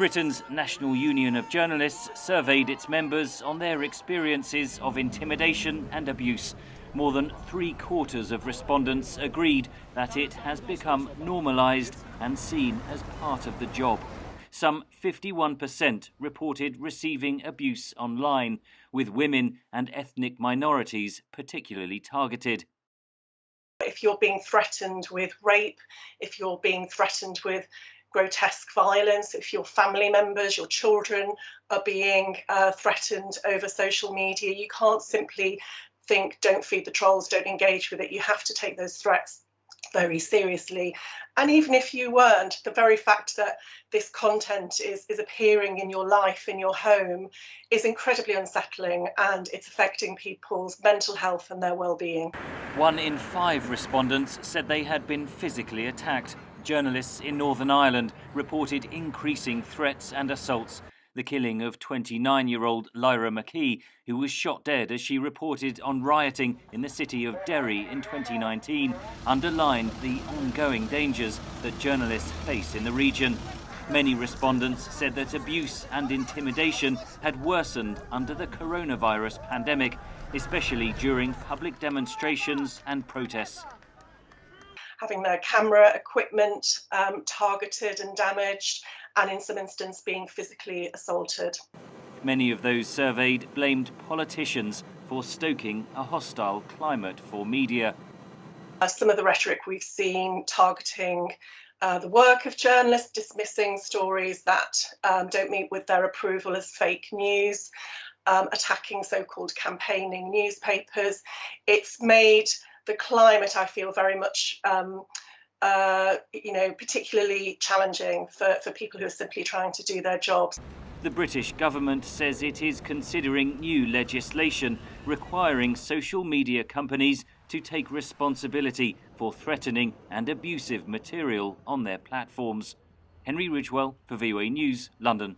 Britain's National Union of Journalists surveyed its members on their experiences of intimidation and abuse. More than 3/4 of respondents agreed that it has become normalised and seen as part of the job. Some 51% reported receiving abuse online, with women and ethnic minorities particularly targeted. If you're being threatened with rape, if you're being threatened with grotesque violence, if your family members, your children are being threatened over social media, you can't simply think, don't feed the trolls, don't engage with it. You have to take those threats very seriously. And even if you weren't, the very fact that this content is appearing in your life, in your home, is incredibly unsettling, and it's affecting people's mental health and their well-being. 1 in 5 respondents said they had been physically attacked. Journalists in Northern Ireland reported increasing threats and assaults. The killing of 29-year-old Lyra McKee, who was shot dead as she reported on rioting in the city of Derry in 2019, underlined the ongoing dangers that journalists face in the region. Many respondents said that abuse and intimidation had worsened under the coronavirus pandemic, especially during public demonstrations and protests. Having their camera equipment targeted and damaged, and in some instances being physically assaulted. Many of those surveyed blamed politicians for stoking a hostile climate for media. Some of the rhetoric we've seen targeting the work of journalists, dismissing stories that don't meet with their approval as fake news, attacking so-called campaigning newspapers. It's made the climate, I feel, very much particularly challenging for people who are simply trying to do their jobs. The British government says it is considering new legislation requiring social media companies to take responsibility for threatening and abusive material on their platforms. Henry Ridgewell for VOA News, London.